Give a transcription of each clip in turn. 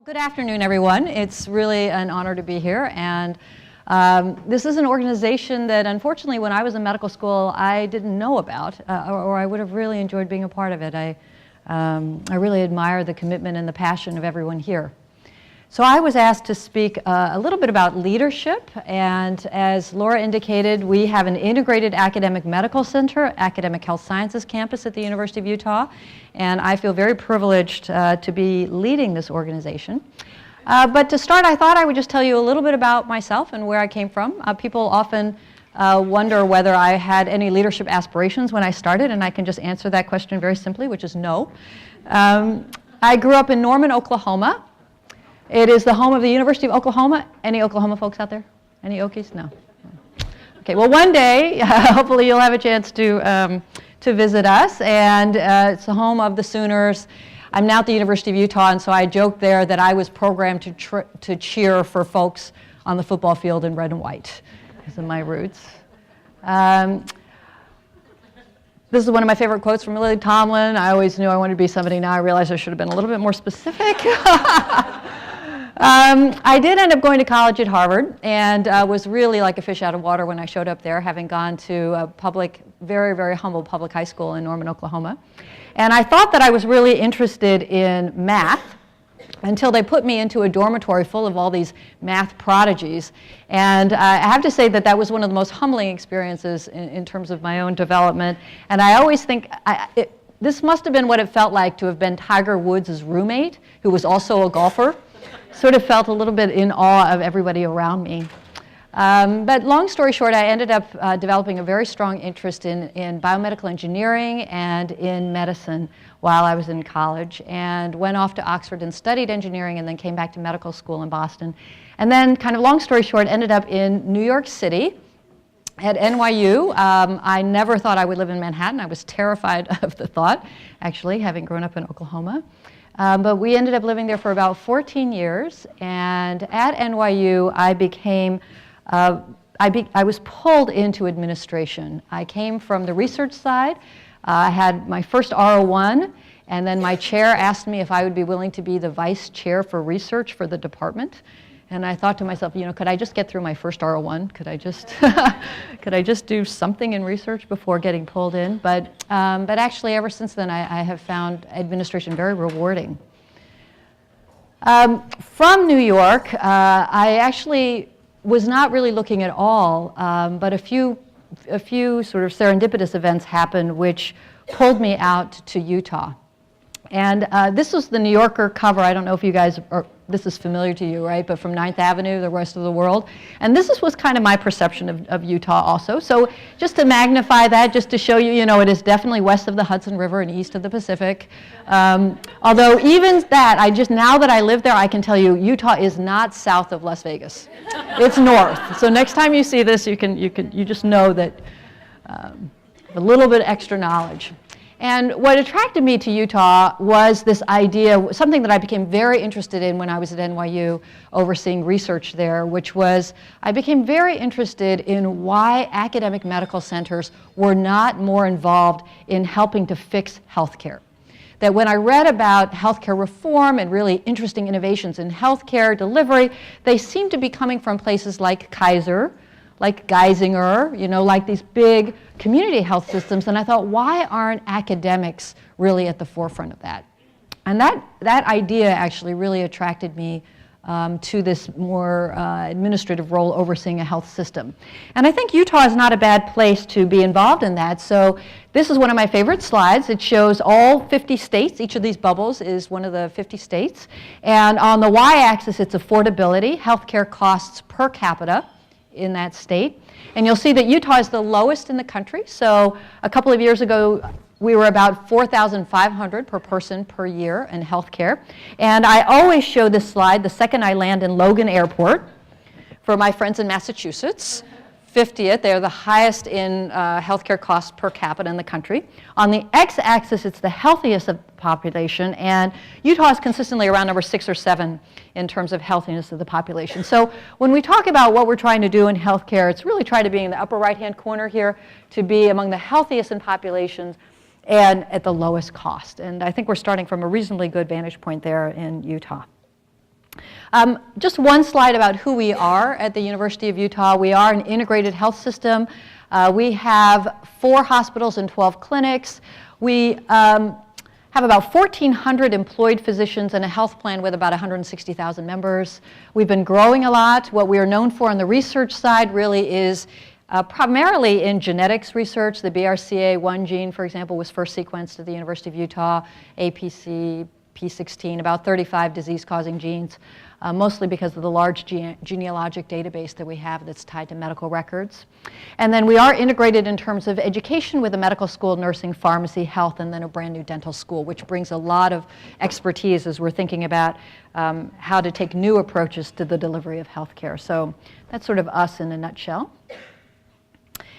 Good afternoon, everyone. It's really an honor to be here, and this is an organization that unfortunately when I was in medical school I didn't know about, or I would have really enjoyed being a part of it. I really admire the commitment and the passion of everyone here. So I was asked to speak a little bit about leadership, and as Laura indicated, we have an integrated academic medical center, academic health sciences campus at the University of Utah, and I feel very privileged to be leading this organization. But to start, I thought I would just tell you a little bit about myself and where I came from. People often wonder whether I had any leadership aspirations when I started, and I can just answer that question very simply, which is no. I grew up in Norman, Oklahoma. It is the home of the University of Oklahoma. Any Oklahoma folks out there? Any Okies? No. Okay, well one day, hopefully you'll have a chance to visit us, and it's the home of the Sooners. I'm now at the University of Utah, and so I joked there that I was programmed to cheer for folks on the football field in red and white. These are my roots. This is one of my favorite quotes from Lily Tomlin. I always knew I wanted to be somebody. Now I realize I should have been a little bit more specific. I did end up going to college at Harvard, and was really like a fish out of water when I showed up there, having gone to a public, very, very humble public high school in Norman, Oklahoma. And I thought that I was really interested in math until they put me into a dormitory full of all these math prodigies. And I have to say that that was one of the most humbling experiences in terms of my own development. And I always think this must have been what it felt like to have been Tiger Woods' roommate, who was also a golfer. Sort of felt a little bit in awe of everybody around me. But long story short, I ended up developing a very strong interest in biomedical engineering and in medicine while I was in college, and went off to Oxford and studied engineering, and then came back to medical school in Boston. And then, kind of long story short, ended up in New York City at NYU. I never thought I would live in Manhattan. I was terrified of the thought, actually, having grown up in Oklahoma. But we ended up living there for about 14 years, and at NYU I became, I was pulled into administration. I came from the research side. I had my first R01, and then my chair asked me if I would be willing to be the vice chair for research for the department. And I thought to myself, you know, could I just get through my first R01? Could I just do something in research before getting pulled in? But actually, ever since then, I have found administration very rewarding. From New York, I actually was not really looking at all, but a few sort of serendipitous events happened which pulled me out to Utah. And this was the New Yorker cover. I don't know if you guys this is familiar to you, right? But from 9th Avenue, the rest of the world. And this was kind of my perception of Utah also. So just to magnify that, just to show you, you know, it is definitely west of the Hudson River and east of the Pacific. Although even that, now that I live there, I can tell you, Utah is not south of Las Vegas. It's north. So next time you see this, you just know that a little bit extra knowledge. And what attracted me to Utah was this idea, something that I became very interested in when I was at NYU overseeing research there, which was I became very interested in why academic medical centers were not more involved in helping to fix healthcare. That when I read about healthcare reform and really interesting innovations in healthcare delivery, they seemed to be coming from places like Kaiser, like Geisinger, you know, like these big community health systems. And I thought, why aren't academics really at the forefront of that? And that idea actually really attracted me to this more administrative role overseeing a health system. And I think Utah is not a bad place to be involved in that. So this is one of my favorite slides. It shows all 50 states. Each of these bubbles is one of the 50 states. And on the y-axis, it's affordability, healthcare costs per capita in that state. And you'll see that Utah is the lowest in the country. So a couple of years ago, we were about $4,500 per person per year in healthcare. And I always show this slide the second I land in Logan Airport for my friends in Massachusetts. 50th, they're the highest in healthcare costs per capita in the country. On the x-axis, it's the healthiest of the population, and Utah is consistently around number 6 or 7 in terms of healthiness of the population. So when we talk about what we're trying to do in healthcare, it's really trying to be in the upper right-hand corner here, to be among the healthiest in populations and at the lowest cost. And I think we're starting from a reasonably good vantage point there in Utah. Just one slide about who we are at the University of Utah. We are an integrated health system. We have 4 hospitals and 12 clinics. We have about 1,400 employed physicians and a health plan with about 160,000 members. We've been growing a lot. What we are known for on the research side really is primarily in genetics research. The BRCA1 gene, for example, was first sequenced at the University of Utah, APC, P16, about 35 disease-causing genes, mostly because of the large genealogic database that we have that's tied to medical records. And then we are integrated in terms of education with a medical school, nursing, pharmacy, health, and then a brand new dental school, which brings a lot of expertise as we're thinking about how to take new approaches to the delivery of healthcare. So that's sort of us in a nutshell.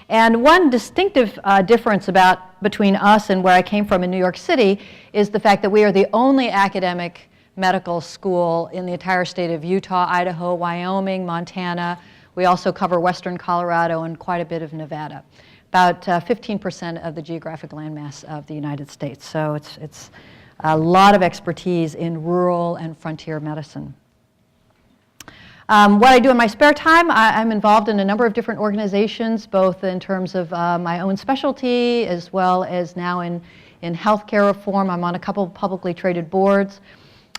And one distinctive difference between us and where I came from in New York City is the fact that we are the only academic medical school in the entire state of Utah, Idaho, Wyoming, Montana. We also cover western Colorado and quite a bit of Nevada, about 15% of the geographic landmass of the United States. So it's a lot of expertise in rural and frontier medicine. What I do in my spare time, I'm involved in a number of different organizations, both in terms of my own specialty as well as now in healthcare reform. I'm on a couple of publicly traded boards.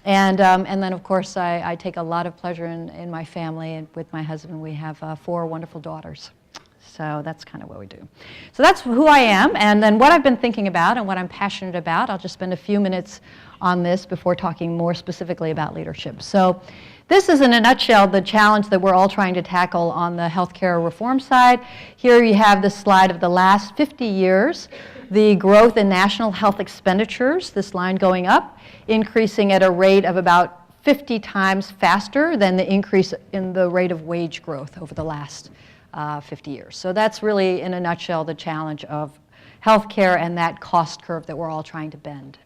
And then, of course, I take a lot of pleasure in my family. And with my husband, we have 4 wonderful daughters. So that's kind of what we do. So that's who I am. And then what I've been thinking about and what I'm passionate about, I'll just spend a few minutes on this before talking more specifically about leadership. So this is, in a nutshell, the challenge that we're all trying to tackle on the healthcare reform side. Here you have the slide of the last 50 years, the growth in national health expenditures, this line going up, increasing at a rate of about 50 times faster than the increase in the rate of wage growth over the last 50 years. So that's really, in a nutshell, the challenge of healthcare and that cost curve that we're all trying to bend.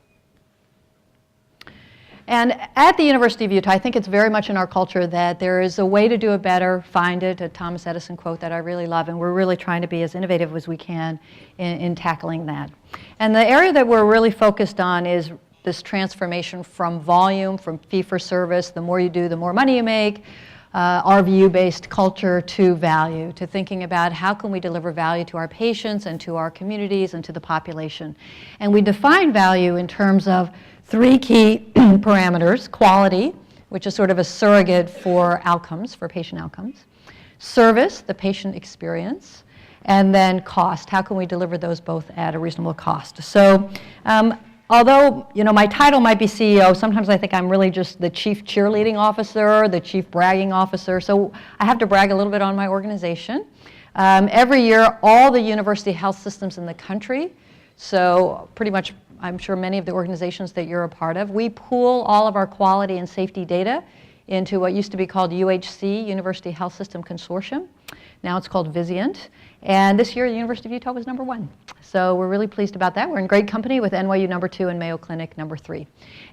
And at the University of Utah, I think it's very much in our culture that there is a way to do it better, find it, a Thomas Edison quote that I really love, and we're really trying to be as innovative as we can in tackling that. And the area that we're really focused on is this transformation from volume, from fee-for-service, the more you do, the more money you make, RVU-based culture, to value, to thinking about how can we deliver value to our patients and to our communities and to the population. And we define value in terms of 3 key parameters: quality, which is sort of a surrogate for outcomes, for patient outcomes; service, the patient experience; and then cost. How can we deliver those both at a reasonable cost? So although my title might be CEO, sometimes I think I'm really just the chief cheerleading officer, the chief bragging officer. So I have to brag a little bit on my organization. Every year, all the university health systems in the country, so pretty much I'm sure many of the organizations that you're a part of, we pool all of our quality and safety data into what used to be called UHC, University Health System Consortium. Now it's called Vizient. And this year, the University of Utah was #1. So we're really pleased about that. We're in great company with NYU #2 and Mayo Clinic #3.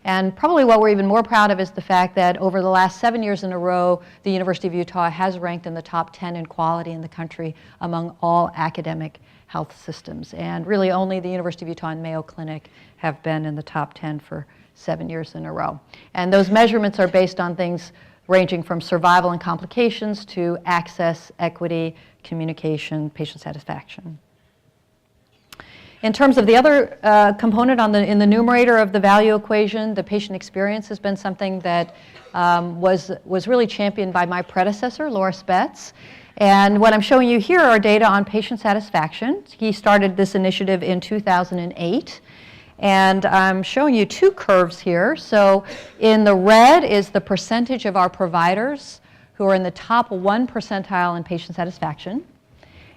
And probably what we're even more proud of is the fact that over the last 7 years in a row, the University of Utah has ranked in the top 10 in quality in the country among all academic health systems. And really only the University of Utah and Mayo Clinic have been in the top 10 for 7 years in a row. And those measurements are based on things ranging from survival and complications to access, equity, communication, patient satisfaction. In terms of the other component in the numerator of the value equation, the patient experience has been something that was really championed by my predecessor, Laura Spetz. And what I'm showing you here are data on patient satisfaction. He started this initiative in 2008. And I'm showing you 2 curves here. So in the red is the percentage of our providers who are in the top 1 percentile in patient satisfaction.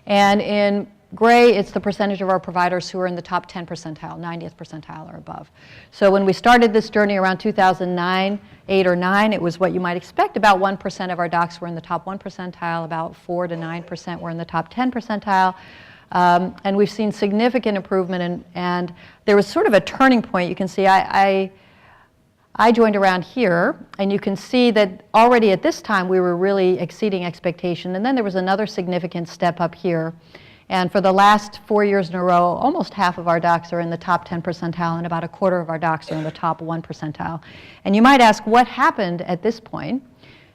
And in gray, it's the percentage of our providers who are in the top 10 percentile, 90th percentile or above. So when we started this journey around 2009, 8 or 9, it was what you might expect. About 1% of our docs were in the top 1 percentile, about 4 to 9% were in the top 10 percentile. And we've seen significant improvement, and there was sort of a turning point. You can see I joined around here, and you can see that already at this time we were really exceeding expectation. And then there was another significant step up here. And for the last 4 years in a row, almost half of our docs are in the top 10 percentile, and about a quarter of our docs are in the top 1 percentile. And you might ask, what happened at this point?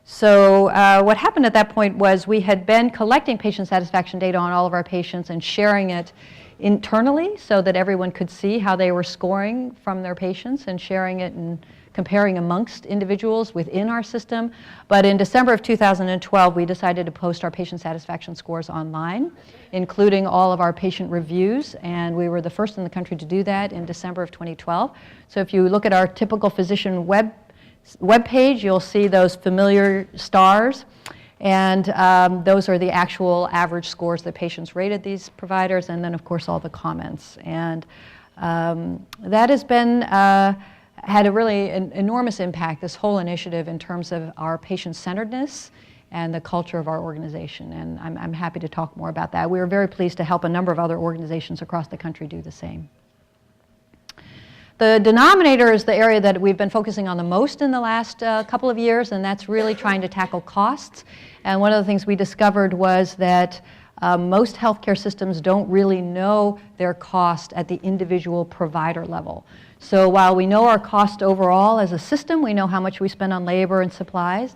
So what happened at that point was we had been collecting patient satisfaction data on all of our patients and sharing it internally so that everyone could see how they were scoring from their patients, and sharing it and comparing amongst individuals within our system. But in December of 2012, we decided to post our patient satisfaction scores online, including all of our patient reviews, and we were the first in the country to do that in December of 2012. So if you look at our typical physician web page, you'll see those familiar stars, and those are the actual average scores that patients rated these providers, and then of course all the comments. And that has been had a really enormous impact, this whole initiative, in terms of our patient-centeredness and the culture of our organization, and I'm happy to talk more about that. We were very pleased to help a number of other organizations across the country do the same. The denominator is the area that we've been focusing on the most in the last couple of years, and that's really trying to tackle costs. And one of the things we discovered was that most healthcare systems don't really know their cost at the individual provider level. So while we know our cost overall as a system, we know how much we spend on labor and supplies,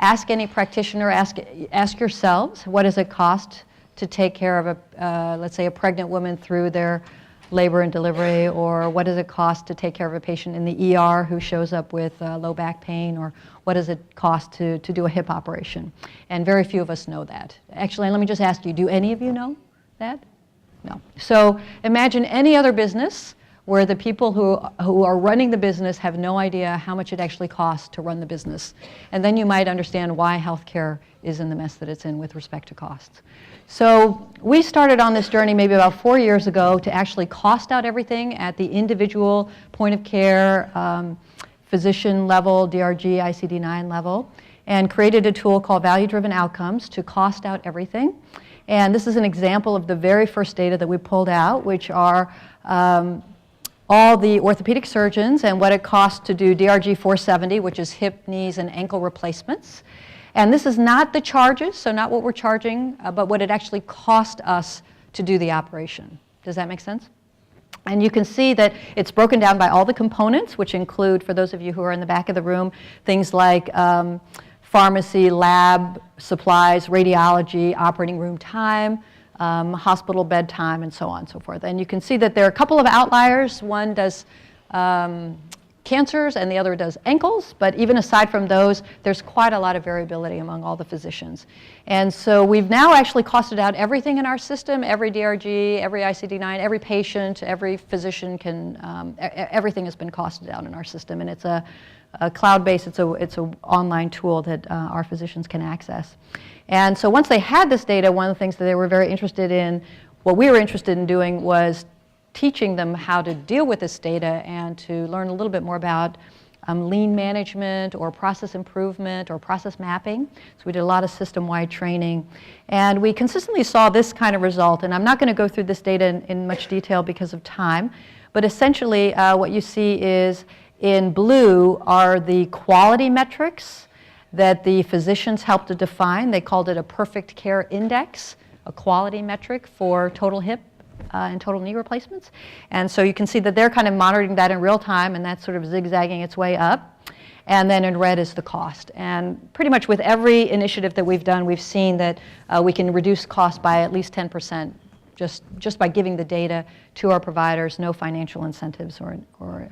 ask any practitioner, ask yourselves, what does it cost to take care of let's say a pregnant woman through their labor and delivery, or what does it cost to take care of a patient in the ER who shows up with low back pain, or what does it cost to do a hip operation? And very few of us know that. Actually, let me just ask you, do any of you know that? No. So imagine any other business where the people who are running the business have no idea how much it actually costs to run the business. And then you might understand why healthcare is in the mess that it's in with respect to costs. So we started on this journey maybe about 4 years ago to actually cost out everything at the individual point of care, physician level, DRG, ICD-9 level, and created a tool called Value-Driven Outcomes to cost out everything. And this is an example of the very first data that we pulled out, which are all the orthopedic surgeons and what it costs to do DRG 470, which is hip, knees, and ankle replacements. And this is not the charges, so not what we're charging, but what it actually cost us to do the operation. Does that make sense? And you can see that it's broken down by all the components, which include, for those of you who are in the back of the room, things like pharmacy, lab supplies, radiology, operating room time, hospital bed time, and so on and so forth. And you can see that there are a couple of outliers. One does cancers and the other does ankles, but even aside from those, there's quite a lot of variability among all the physicians. And so we've now actually costed out everything in our system, every DRG, every ICD-9, every patient, every physician can, everything has been costed out in our system, and it's a cloud-based, it's an online tool that our physicians can access. And so once they had this data, one of the things that they were very interested in, what we were interested in doing was teaching them how to deal with this data and to learn a little bit more about lean management or process improvement or process mapping. So we did a lot of system-wide training. And we consistently saw this kind of result. And I'm not going to go through this data in much detail because of time. But essentially, what you see is in blue are the quality metrics that the physicians helped to define. They called it a perfect care index, a quality metric for total hip and total knee replacements. And so you can see that they're kind of monitoring that in real time, and that's sort of zigzagging its way up. And then in red is the cost. And pretty much with every initiative that we've done, we've seen that we can reduce cost by at least 10% just by giving the data to our providers, no financial incentives or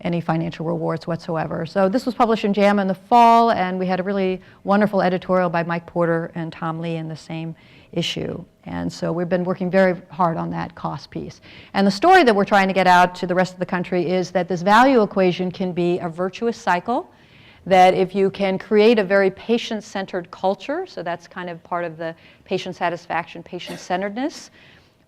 any financial rewards whatsoever. So this was published in JAMA in the fall, and we had a really wonderful editorial by Mike Porter and Tom Lee in the same issue. And so we've been working very hard on that cost piece. And the story that we're trying to get out to the rest of the country is that this value equation can be a virtuous cycle, that if you can create a very patient-centered culture, so that's kind of part of the patient satisfaction, patient-centeredness,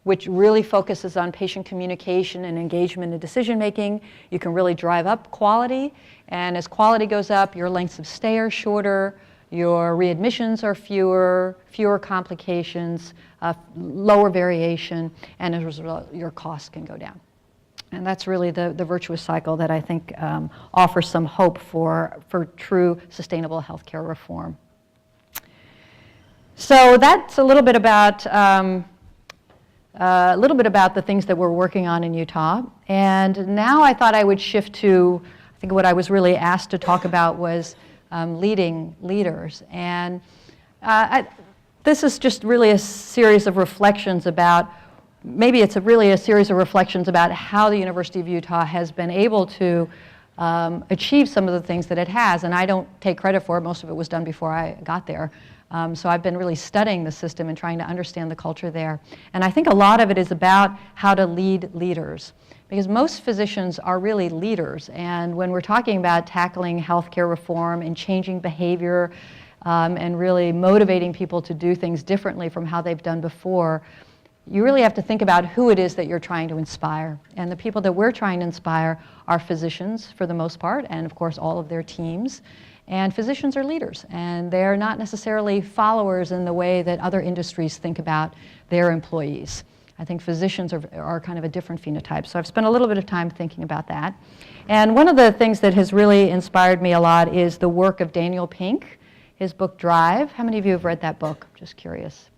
which really focuses on patient communication and engagement and decision-making, you can really drive up quality. And as quality goes up, your lengths of stay are shorter, your readmissions are fewer complications, lower variation, and as a result, your costs can go down. And that's really the virtuous cycle that I think offers some hope for true sustainable healthcare reform. So that's a little bit about the things that we're working on in Utah. And now I thought I would shift to, I think what I was really asked to talk about was leading leaders. And this is just really a series of reflections about, maybe it's really a series of reflections about how the University of Utah has been able to achieve some of the things that it has. And I don't take credit for it. Most of it was done before I got there. So I've been really studying the system and trying to understand the culture there. And I think a lot of it is about how to lead leaders. Because most physicians are really leaders. And when we're talking about tackling healthcare reform and changing behavior and really motivating people to do things differently from how they've done before, you really have to think about who it is that you're trying to inspire. And the people that we're trying to inspire are physicians for the most part, and of course all of their teams. And physicians are leaders, and they're not necessarily followers in the way that other industries think about their employees. I think physicians are kind of a different phenotype. So I've spent a little bit of time thinking about that. And one of the things that has really inspired me a lot is the work of Daniel Pink, his book Drive. How many of you have read that book? Just curious.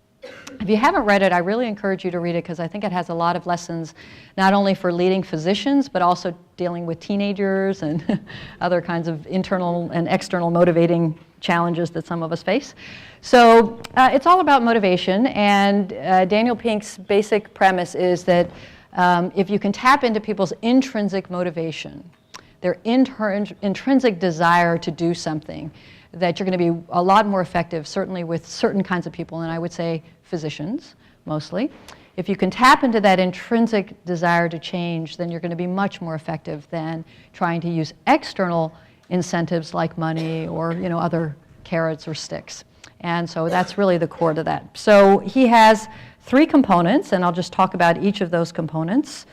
If you haven't read it, I really encourage you to read it because I think it has a lot of lessons, not only for leading physicians, but also dealing with teenagers and other kinds of internal and external motivating challenges that some of us face. So it's all about motivation, and Daniel Pink's basic premise is that if you can tap into people's intrinsic motivation, their intrinsic desire to do something, that you're going to be a lot more effective, certainly with certain kinds of people, and I would say physicians mostly. If you can tap into that intrinsic desire to change, then you're going to be much more effective than trying to use external incentives like money or other carrots or sticks. And so that's really the core to that. So he has 3 components, and I'll just talk about each of those components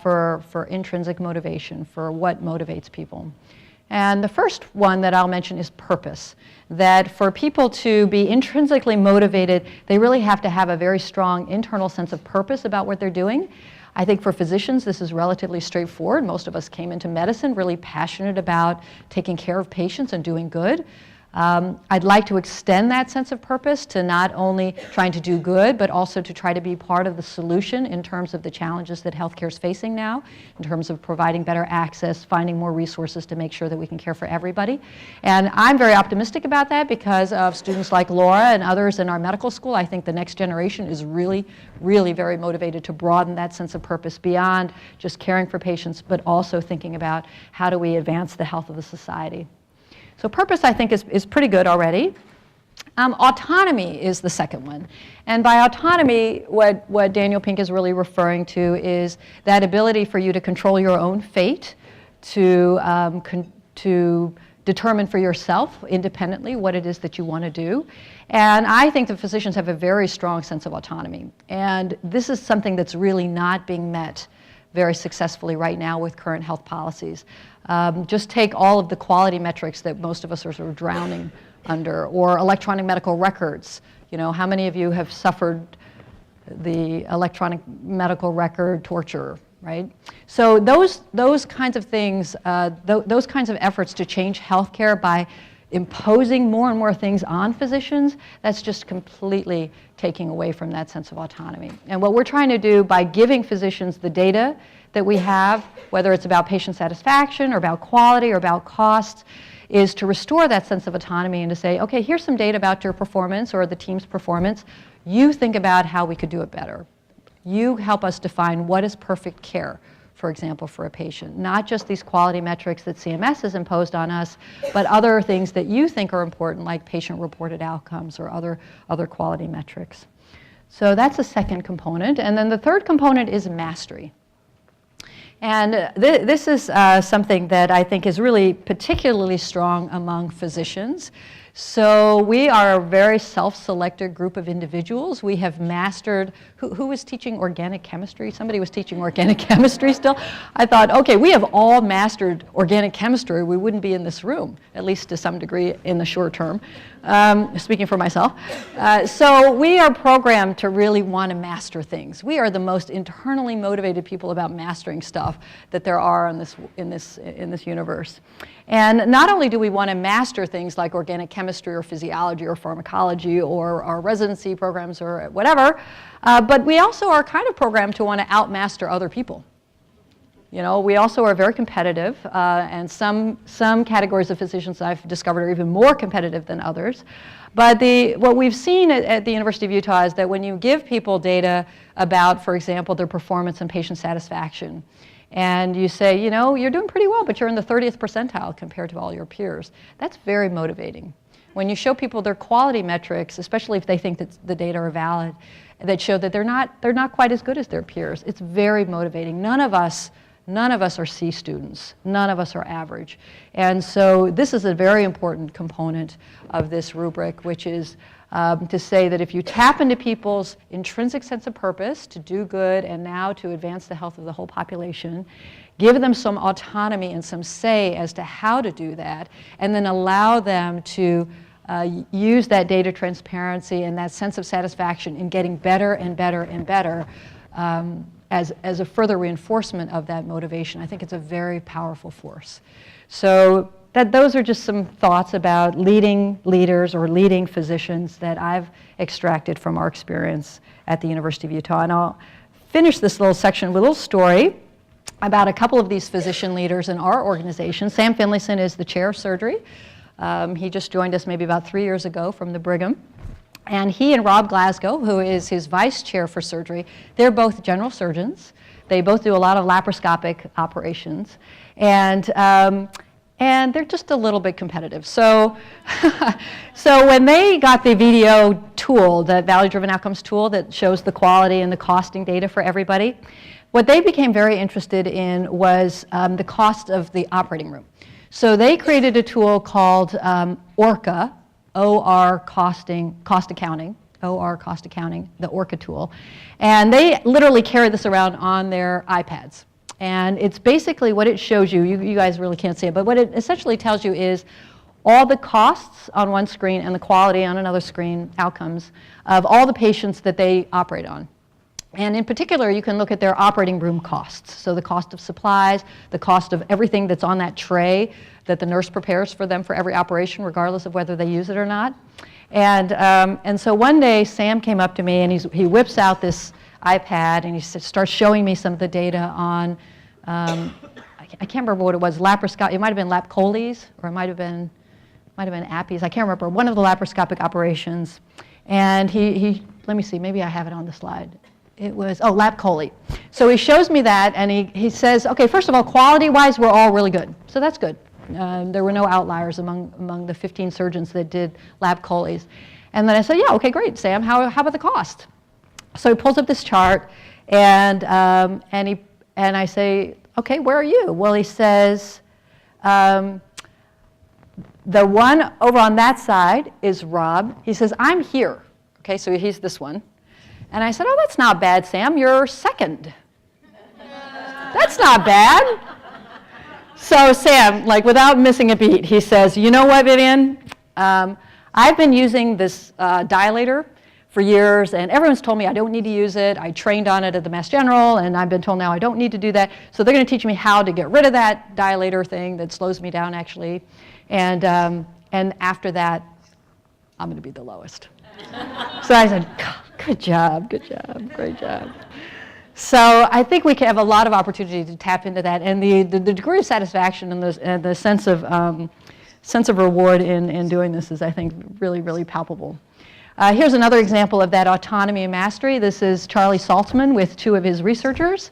for intrinsic motivation, for what motivates people. And the first one that I'll mention is purpose. That for people to be intrinsically motivated, they really have to have a very strong internal sense of purpose about what they're doing. I think for physicians, this is relatively straightforward. Most of us came into medicine really passionate about taking care of patients and doing good. I'd like to extend that sense of purpose to not only trying to do good, but also to try to be part of the solution in terms of the challenges that healthcare is facing now, in terms of providing better access, finding more resources to make sure that we can care for everybody. And I'm very optimistic about that because of students like Laura and others in our medical school. I think the next generation is really, really very motivated to broaden that sense of purpose beyond just caring for patients, but also thinking about how do we advance the health of the society. So purpose, I think, is pretty good already. Autonomy is the second one. And by autonomy, what Daniel Pink is really referring to is that ability for you to control your own fate, to determine for yourself independently what it is that you want to do. And I think that physicians have a very strong sense of autonomy. And this is something that's really not being met very successfully right now with current health policies. Just take all of the quality metrics that most of us are sort of drowning under, or electronic medical records. How many of you have suffered the electronic medical record torture, right? So those kinds of things, those kinds of efforts to change healthcare by imposing more and more things on physicians, that's just completely taking away from that sense of autonomy. And what we're trying to do by giving physicians the data that we have, whether it's about patient satisfaction or about quality or about costs, is to restore that sense of autonomy and to say, okay, here's some data about your performance or the team's performance. You think about how we could do it better. You help us define what is perfect care, for example, for a patient. Not just these quality metrics that CMS has imposed on us, but other things that you think are important, like patient-reported outcomes or other quality metrics. So that's the second component. And then the third component is mastery. And this is something that I think is really particularly strong among physicians. So we are a very self-selected group of individuals. We have mastered, who was teaching organic chemistry? Somebody was teaching organic chemistry still. I thought, okay, we have all mastered organic chemistry. We wouldn't be in this room, at least to some degree in the short term, speaking for myself. So we are programmed to really want to master things. We are the most internally motivated people about mastering stuff that there are in this universe. And not only do we want to master things like organic chemistry or physiology or pharmacology or our residency programs or whatever, but we also are kind of programmed to want to outmaster other people. You know, we also are very competitive, and some categories of physicians I've discovered are even more competitive than others. But what we've seen at the University of Utah is that when you give people data about, for example, their performance and patient satisfaction, and you say, you know, you're doing pretty well, but you're in the 30th percentile compared to all your peers, that's very motivating. When you show people their quality metrics, especially if they think that the data are valid, that show that they're not quite as good as their peers, it's very motivating. None of us are C students. None of us are average. And so this is a very important component of this rubric, which is to say that if you tap into people's intrinsic sense of purpose to do good and now to advance the health of the whole population, give them some autonomy and some say as to how to do that, and then allow them to use that data transparency and that sense of satisfaction in getting better and better and better as a further reinforcement of that motivation. I think it's a very powerful force. So those are just some thoughts about leading leaders or leading physicians that I've extracted from our experience at the University of Utah. And I'll finish this little section with a little story about a couple of these physician leaders in our organization. Sam Finlayson is the chair of surgery. He just joined us maybe about 3 years ago from the Brigham. And he and Rob Glasgow, who is his vice chair for surgery, they're both general surgeons. They both do a lot of laparoscopic operations. And they're just a little bit competitive. So, so when they got the VDO tool, the value-driven outcomes tool that shows the quality and the costing data for everybody, what they became very interested in was the cost of the operating room. So they created a tool called ORCA, OR cost accounting, the ORCA tool. And they literally carry this around on their iPads. And it's basically what it shows you, you guys really can't see it, but what it essentially tells you is all the costs on one screen and the quality on another screen, outcomes, of all the patients that they operate on. And in particular, you can look at their operating room costs. So the cost of supplies, the cost of everything that's on that tray that the nurse prepares for them for every operation, regardless of whether they use it or not. And so one day, Sam came up to me and he whips out this iPad and he starts showing me some of the data on, I can't remember what it was, laparoscopic, it might have been lap choles, or it might have been appies, I can't remember, one of the laparoscopic operations. And he let me see, maybe I have it on the slide. It was, lap chole. So he shows me that and he says, okay, first of all, quality-wise, we're all really good. So that's good. There were no outliers among the 15 surgeons that did lap choles. And then I said, yeah, okay, great, Sam, how about the cost? So he pulls up this chart and I say, okay, where are you? Well, he says, the one over on that side is Rob. He says, I'm here. Okay, so he's this one. And I said, oh, that's not bad, Sam. You're second. That's not bad. So Sam, like without missing a beat, he says, you know what, Vivian? I've been using this dilator for years, and everyone's told me I don't need to use it. I trained on it at the Mass General, and I've been told now I don't need to do that. So they're going to teach me how to get rid of that dilator thing that slows me down, actually. And after that, I'm going to be the lowest. So I said, good job, great job. So I think we can have a lot of opportunity to tap into that, and the degree of satisfaction and the sense of reward in doing this is, I think, really, really palpable. Here's another example of that autonomy and mastery. This is Charlie Saltzman with two of his researchers.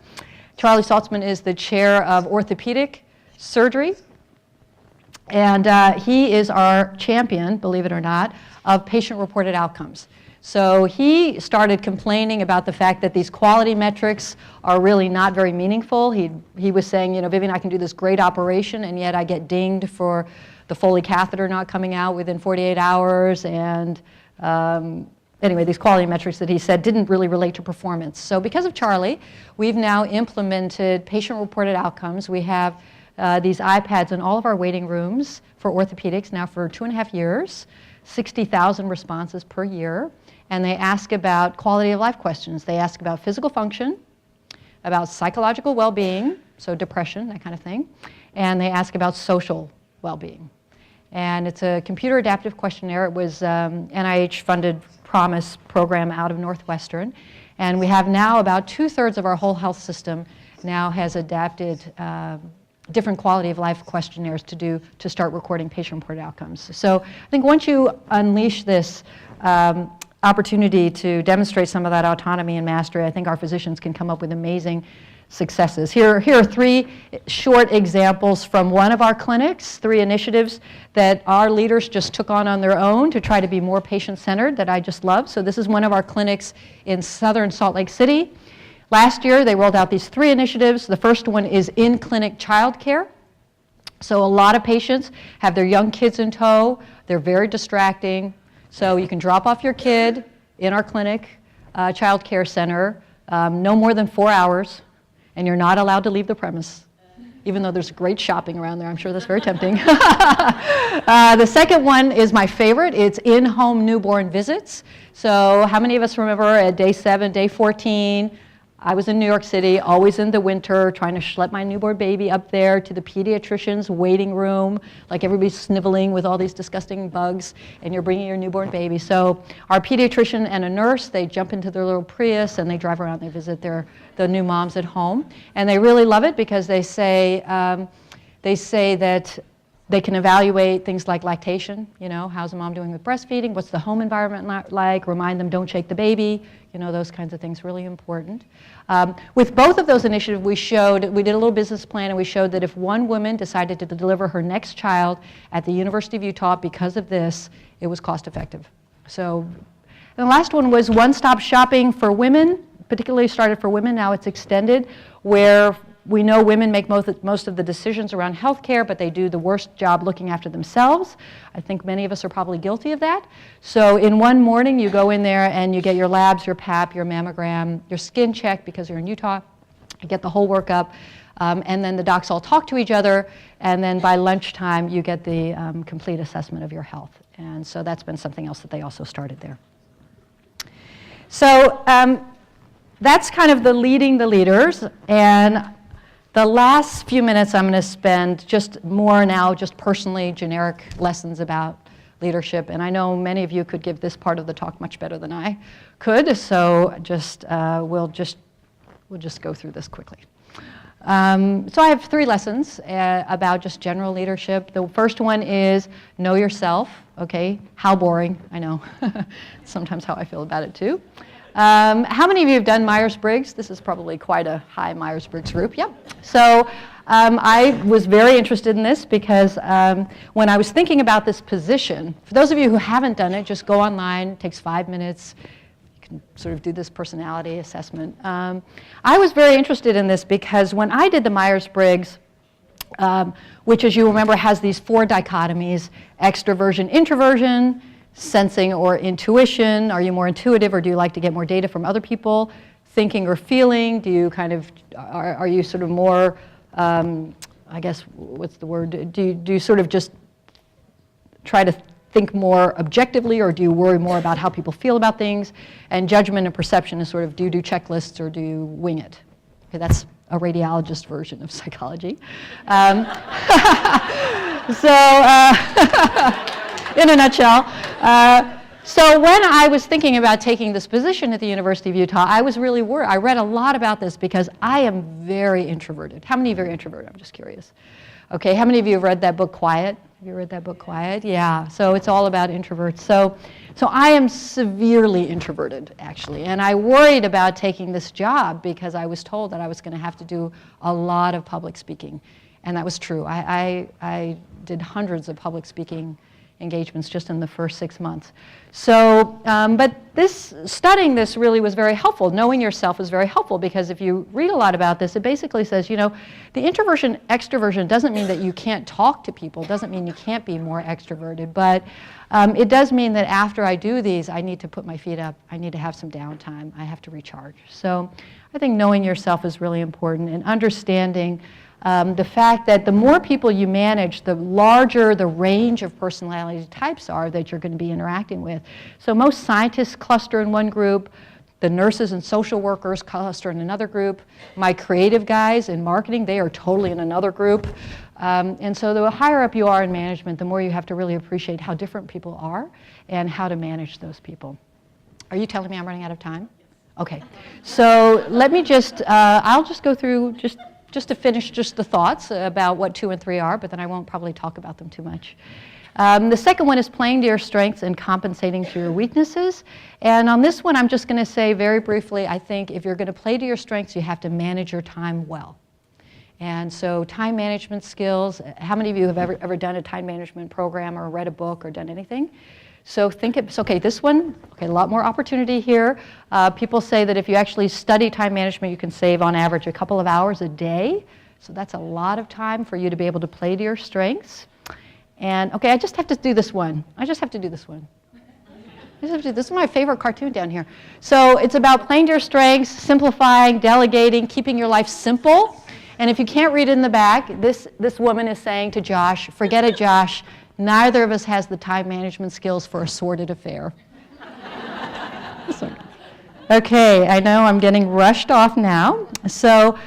Charlie Saltzman is the chair of orthopedic surgery, and he is our champion, believe it or not, of patient-reported outcomes. So he started complaining about the fact that these quality metrics are really not very meaningful. He was saying, you know, Vivian, I can do this great operation, and yet I get dinged for the Foley catheter not coming out within 48 hours. And anyway, these quality metrics that he said didn't really relate to performance. So because of Charlie, we've now implemented patient-reported outcomes. We have these iPads in all of our waiting rooms for orthopedics now for 2.5 years, 60,000 responses per year. And they ask about quality of life questions. They ask about physical function, about psychological well-being, so depression, that kind of thing. And they ask about social well-being. And it's a computer adaptive questionnaire. It was NIH-funded PROMISE program out of Northwestern. And we have now about 2/3 of our whole health system now has adapted different quality of life questionnaires to start recording patient-reported outcomes. So I think once you unleash this opportunity to demonstrate some of that autonomy and mastery, I think our physicians can come up with amazing successes. Here are 3 short examples from one of our clinics, 3 initiatives that our leaders just took on their own to try to be more patient-centered that I just love. So this is one of our clinics in southern Salt Lake City. Last year, they rolled out these 3 initiatives. The first one is in-clinic childcare. So a lot of patients have their young kids in tow. They're very distracting. So you can drop off your kid in our clinic, child care center, no more than 4 hours, and you're not allowed to leave the premise, even though there's great shopping around there. I'm sure that's very tempting. The second one is my favorite. It's in-home newborn visits. So how many of us remember at day 7, day 14, I was in New York City, always in the winter, trying to schlep my newborn baby up there to the pediatrician's waiting room, like everybody's sniveling with all these disgusting bugs, and you're bringing your newborn baby. So our pediatrician and a nurse, they jump into their little Prius and they drive around, they visit the new moms at home. And they really love it because they say that they can evaluate things like lactation, how's the mom doing with breastfeeding, what's the home environment like, remind them don't shake the baby, those kinds of things, really important. With both of those initiatives, we did a little business plan and we showed that if one woman decided to deliver her next child at the University of Utah because of this, it was cost effective. So, and the last one was one-stop shopping for women, particularly started for women, now it's extended, where we know women make most of the decisions around healthcare, but they do the worst job looking after themselves. I think many of us are probably guilty of that. So in one morning, you go in there and you get your labs, your pap, your mammogram, your skin checked because you're in Utah. You get the whole workup, and then the docs all talk to each other, and then by lunchtime, you get the complete assessment of your health. And so that's been something else that they also started there. So that's kind of the leading the leaders, and the last few minutes I'm going to spend just more now, just personally generic lessons about leadership. And I know many of you could give this part of the talk much better than I could, so we'll just go through this quickly. So I have 3 lessons about just general leadership. The first one is know yourself. Okay, how boring, I know. Sometimes how I feel about it too. How many of you have done Myers-Briggs? This is probably quite a high Myers-Briggs group. Yep. So I was very interested in this because when I was thinking about this position, for those of you who haven't done it, just go online. It takes 5 minutes. You can sort of do this personality assessment. I was very interested in this because when I did the Myers-Briggs, which, as you remember, has these 4 dichotomies: extroversion, introversion, sensing or intuition. Are you more intuitive or do you like to get more data from other people? Thinking or feeling? Do you are you sort of more, I guess, what's the word? Do you sort of just try to think more objectively, or do you worry more about how people feel about things? And judgment and perception is sort of, do you do checklists or do you wing it? Okay, that's a radiologist version of psychology. In a nutshell. So when I was thinking about taking this position at the University of Utah, I was really worried. I read a lot about this because I am very introverted. How many of you are introverted? I'm just curious. Okay, how many of you have read that book, Quiet? Have you read that book, Quiet? Yeah, so it's all about introverts. So I am severely introverted, actually, and I worried about taking this job because I was told that I was going to have to do a lot of public speaking, and that was true. I did hundreds of public speaking engagements just in the first 6 months. So, but studying this really was very helpful. Knowing yourself is very helpful because if you read a lot about this, it basically says, the introversion, extroversion doesn't mean that you can't talk to people, doesn't mean you can't be more extroverted, but it does mean that after I do these, I need to put my feet up, I need to have some downtime, I have to recharge. So I think knowing yourself is really important and understanding the fact that the more people you manage, the larger the range of personality types are that you're going to be interacting with. So most scientists cluster in one group, the nurses and social workers cluster in another group. My creative guys in marketing, they are totally in another group. And so the higher up you are in management, the more you have to really appreciate how different people are and how to manage those people. Are you telling me I'm running out of time? Okay, so let me just, I'll just go through just to finish just the thoughts about what 2 and 3 are, but then I won't probably talk about them too much. The second one is playing to your strengths and compensating to your weaknesses. And on this one, I'm just going to say very briefly, I think if you're going to play to your strengths, you have to manage your time well. And so time management skills, how many of you have ever done a time management program or read a book or done anything? So think it's okay, this one, okay, a lot more opportunity here. People say that if you actually study time management, you can save on average a couple of hours a day. So that's a lot of time for you to be able to play to your strengths. And okay, I just have to do this one. I just have to do this one. This is my favorite cartoon down here. So it's about playing to your strengths, simplifying, delegating, keeping your life simple. And if you can't read it in the back, this woman is saying to Josh, forget it, Josh. Neither of us has the time management skills for a sordid affair. Okay, I know I'm getting rushed off now. So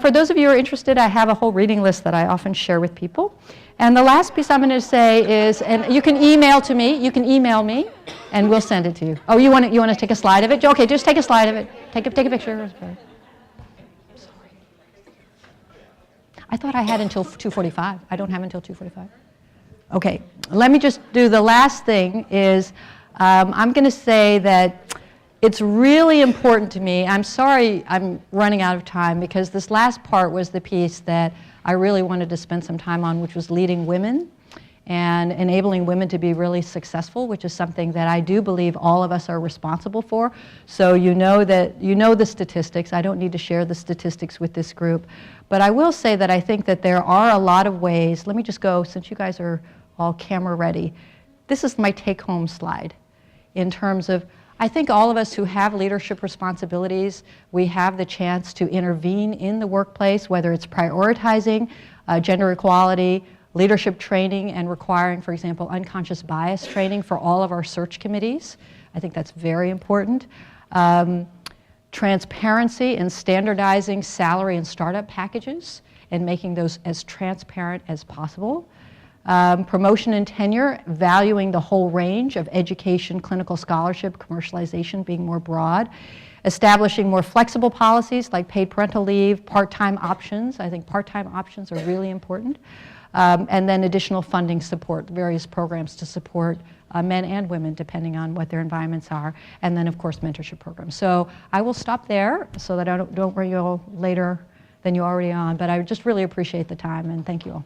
for those of you who are interested, I have a whole reading list that I often share with people. And the last piece I'm going to say is, and you can email to me, you can email me, and we'll send it to you. Oh, you want to take a slide of it? Okay, just take a slide of it. Take a picture. Sorry. I thought I had until 2:45. I don't have until 2:45. Okay, let me just do the last thing is I'm going to say that it's really important to me. I'm sorry I'm running out of time because this last part was the piece that I really wanted to spend some time on, which was leading women and enabling women to be really successful, which is something that I do believe all of us are responsible for. So you know the statistics. I don't need to share the statistics with this group. But I will say that I think that there are a lot of ways. Let me just go, since you guys are all camera ready. This is my take-home slide in terms of, I think all of us who have leadership responsibilities, we have the chance to intervene in the workplace, whether it's prioritizing gender equality, leadership training, and requiring, for example, unconscious bias training for all of our search committees. I think that's very important. Transparency and standardizing salary and startup packages and making those as transparent as possible. Promotion and tenure, valuing the whole range of education, clinical scholarship, commercialization being more broad. Establishing more flexible policies like paid parental leave, part-time options. I think part-time options are really important. And then additional funding support, various programs to support men and women depending on what their environments are. And then of course mentorship programs. So I will stop there so that I don't bring you all later than you're already on. But I just really appreciate the time and thank you all.